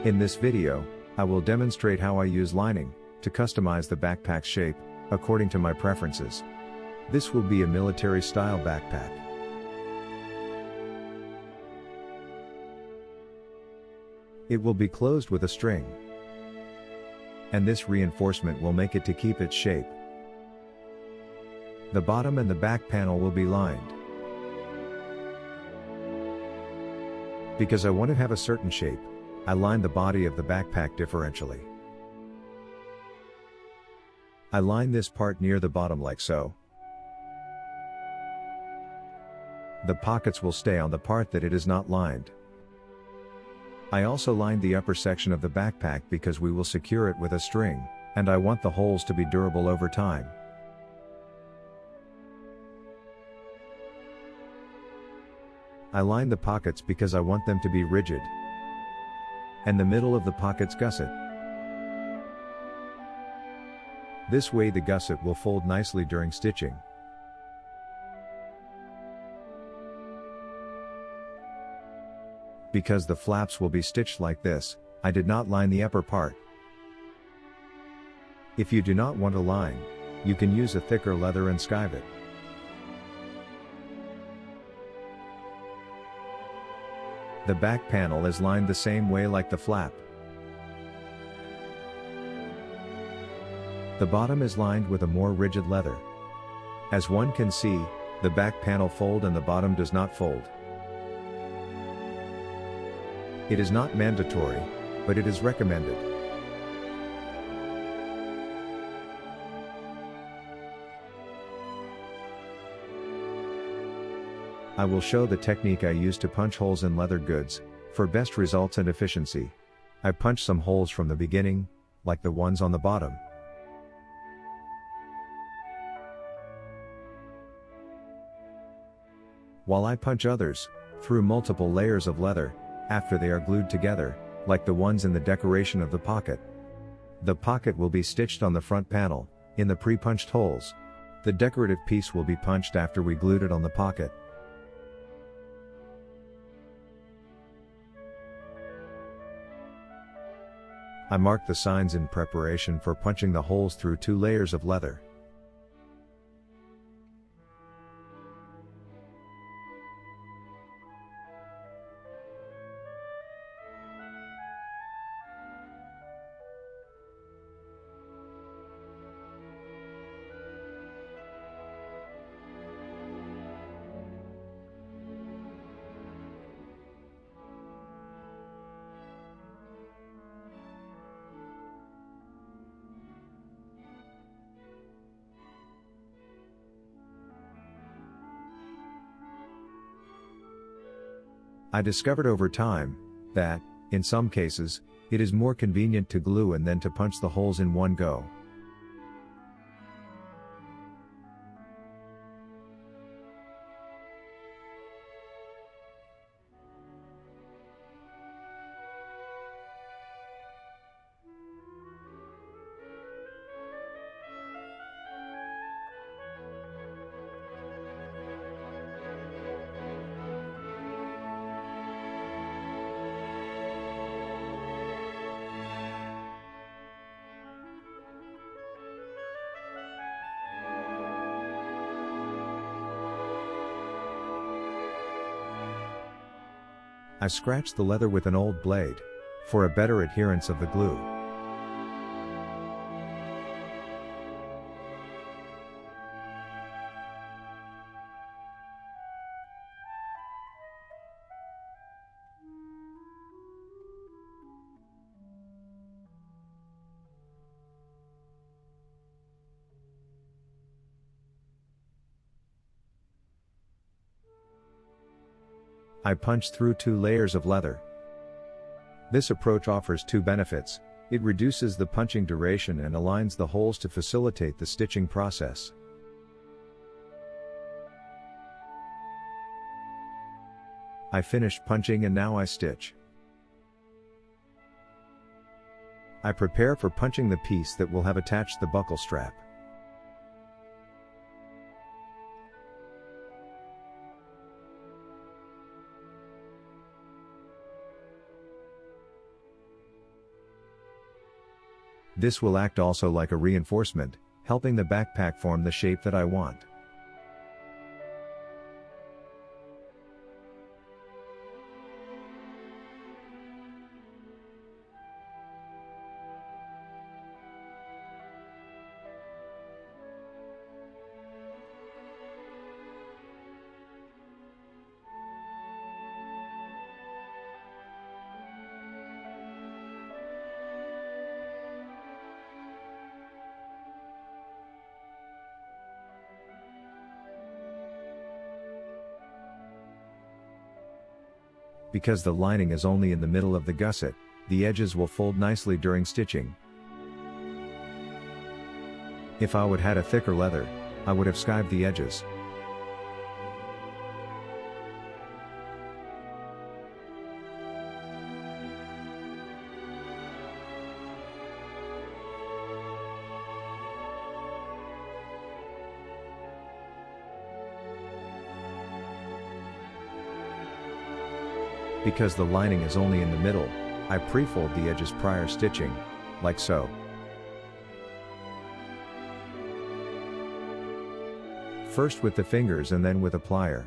In this video, I will demonstrate how I use lining to customize the backpack shape according to my preferences. This will be a military-style backpack. It will be closed with a string, and this reinforcement will make it to keep its shape. The bottom and the back panel will be lined. Because I want to have a certain shape, I line the body of the backpack differentially. I line this part near the bottom like so. The pockets will stay on the part that it is not lined. I also lined the upper section of the backpack because we will secure it with a string, and I want the holes to be durable over time. I line the pockets because I want them to be rigid, and the middle of the pockets gusset. This way the gusset will fold nicely during stitching. Because the flaps will be stitched like this, I did not line the upper part. If you do not want to line, you can use a thicker leather and skive it. The back panel is lined the same way like the flap. The bottom is lined with a more rigid leather. As one can see, the back panel folds and the bottom does not fold. It is not mandatory, but it is recommended. I will show the technique I use to punch holes in leather goods, for best results and efficiency. I punch some holes from the beginning, like the ones on the bottom. While I punch others, through multiple layers of leather, after they are glued together, like the ones in the decoration of the pocket. The pocket will be stitched on the front panel, in the pre-punched holes. The decorative piece will be punched after we glued it on the pocket. I mark the signs in preparation for punching the holes through 2 layers of leather. I discovered over time that, in some cases, it is more convenient to glue and then to punch the holes in one go. I scratched the leather with an old blade, for a better adherence of the glue. I punched through 2 layers of leather. This approach offers 2 benefits. It reduces the punching duration and aligns the holes to facilitate the stitching process. I finished punching and now I stitch. I prepare for punching the piece that will have attached the buckle strap. This will act also like a reinforcement, helping the backpack form the shape that I want. Because the lining is only in the middle of the gusset, the edges will fold nicely during stitching. If I would had a thicker leather, I would have skived the edges. Because the lining is only in the middle, I pre-fold the edges prior stitching, like so. First with the fingers and then with a plier.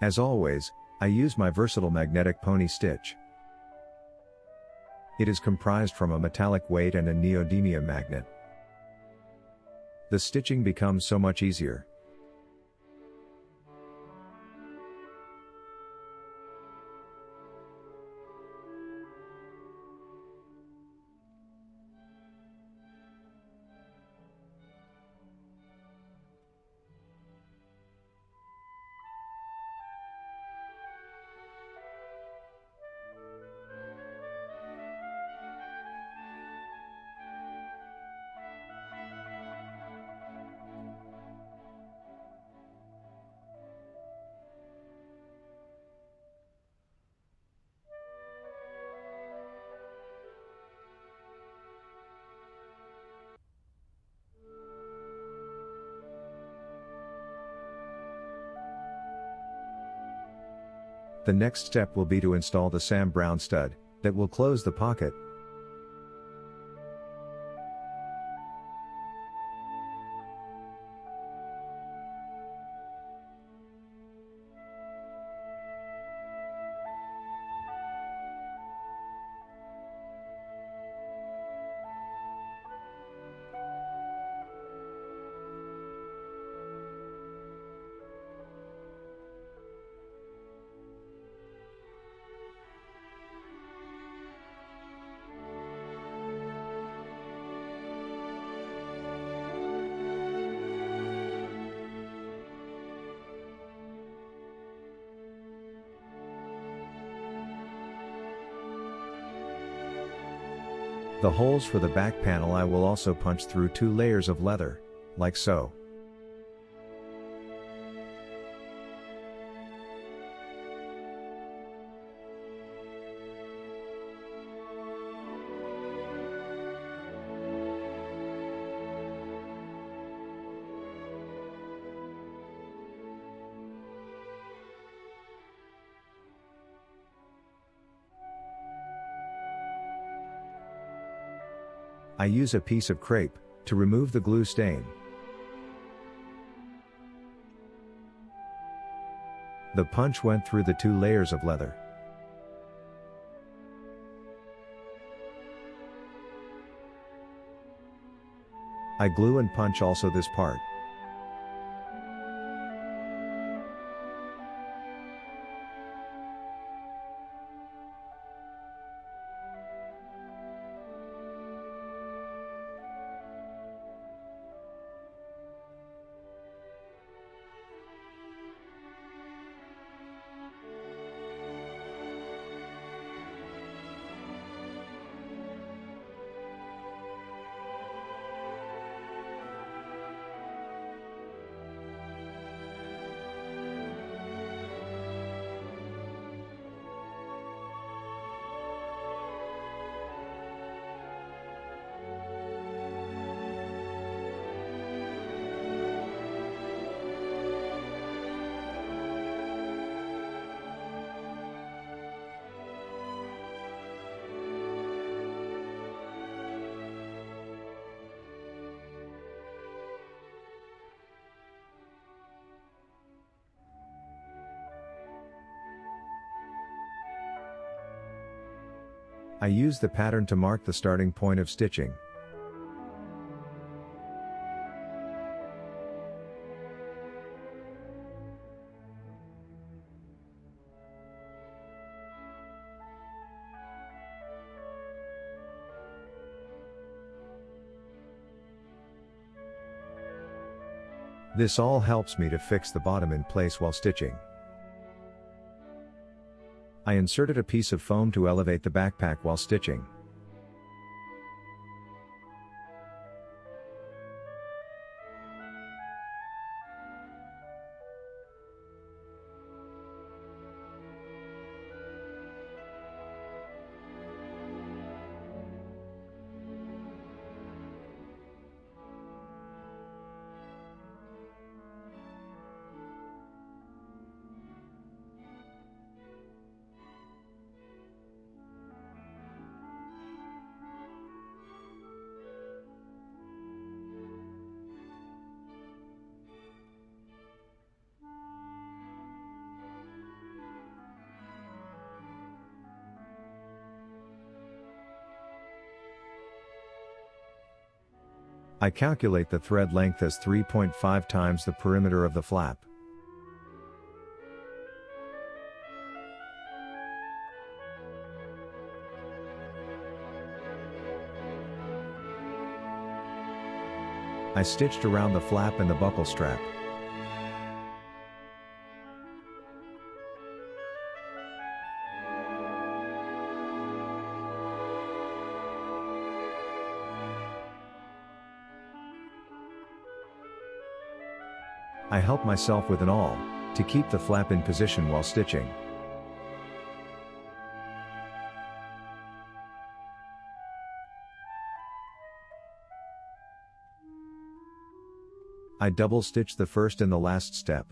As always, I use my versatile magnetic pony stitch. It is comprised from a metallic weight and a neodymium magnet. The stitching becomes so much easier. The next step will be to install the Sam Browne stud, that will close the pocket. The holes for the back panel I will also punch through 2 layers of leather, like so. I use a piece of crepe to remove the glue stain. The punch went through the 2 layers of leather. I glue and punch also this part. I use the pattern to mark the starting point of stitching. This all helps me to fix the bottom in place while stitching. I inserted a piece of foam to elevate the backpack while stitching. I calculate the thread length as 3.5 times the perimeter of the flap. I stitched around the flap and the buckle strap. I help myself with an awl, to keep the flap in position while stitching. I double stitch the first and the last step.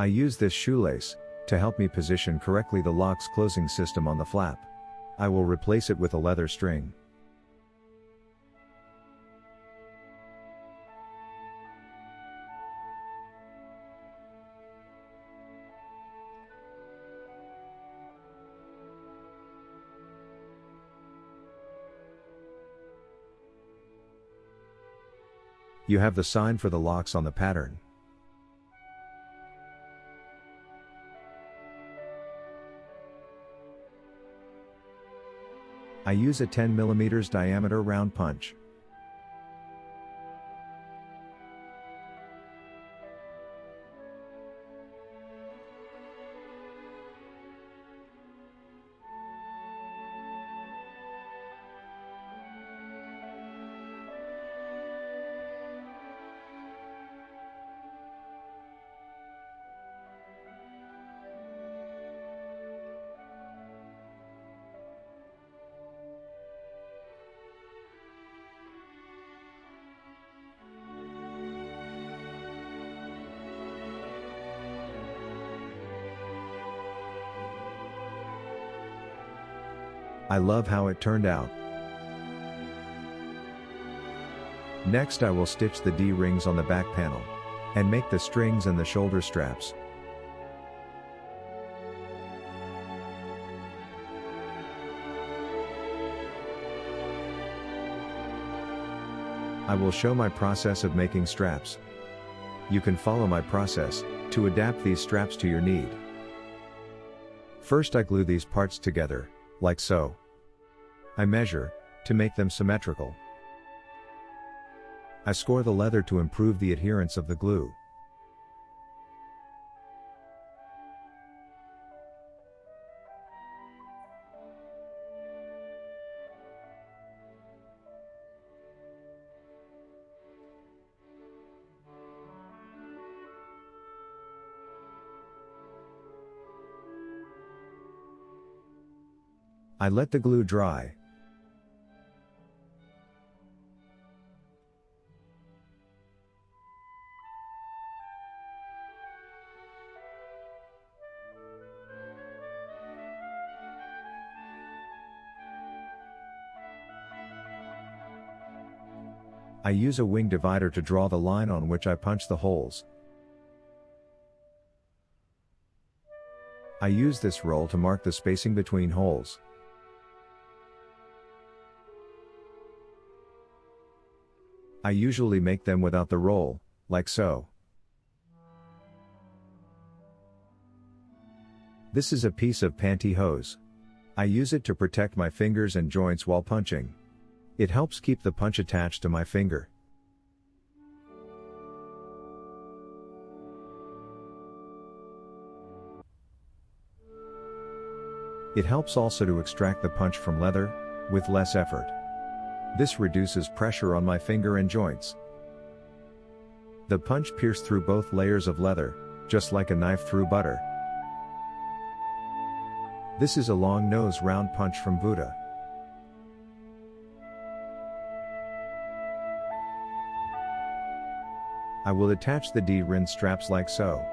I use this shoelace to help me position correctly the LOXX closing system on the flap. I will replace it with a leather string. You have the sign for the LOXX on the pattern. I use a 10 mm diameter round punch. I love how it turned out. Next I will stitch the D-rings on the back panel, and make the strings and the shoulder straps. I will show my process of making straps. You can follow my process to adapt these straps to your need. First I glue these parts together, like so. I measure to make them symmetrical. I score the leather to improve the adherence of the glue. I let the glue dry. I use a wing divider to draw the line on which I punch the holes. I use this roll to mark the spacing between holes. I usually make them without the roll, like so. This is a piece of pantyhose. I use it to protect my fingers and joints while punching. It helps keep the punch attached to my finger. It helps also to extract the punch from leather, with less effort. This reduces pressure on my finger and joints. The punch pierced through both layers of leather, just like a knife through butter. This is a long nose round punch from Buddha. I will attach the D-ring straps like so.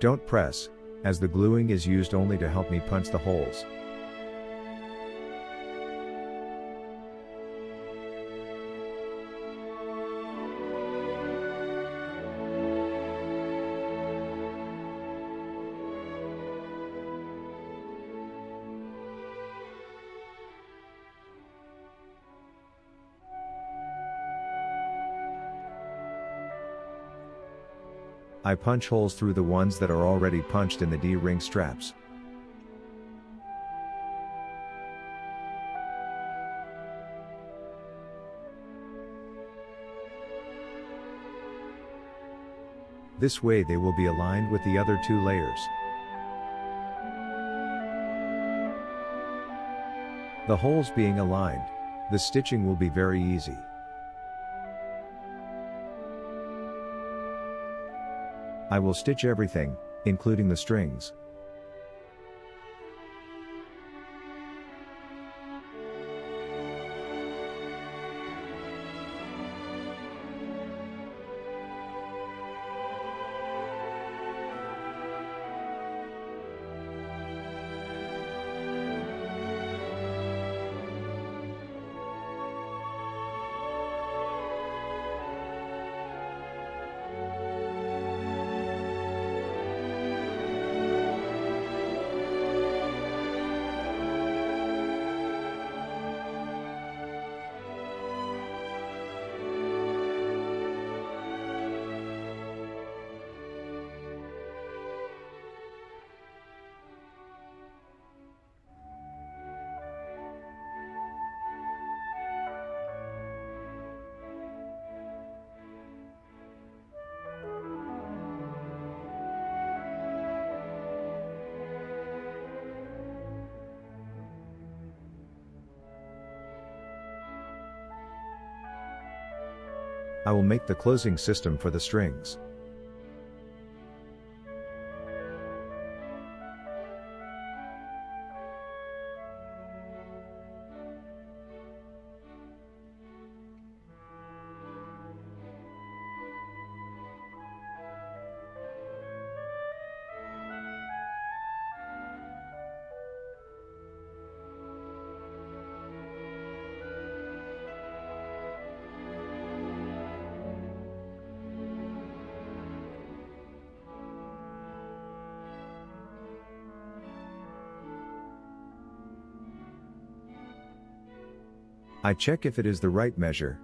Don't press, as the gluing is used only to help me punch the holes. I punch holes through the ones that are already punched in the D-ring straps. This way they will be aligned with the other two layers. The holes being aligned, the stitching will be very easy. I will stitch everything, including the strings. I will make the closing system for the strings. I check if it is the right measure,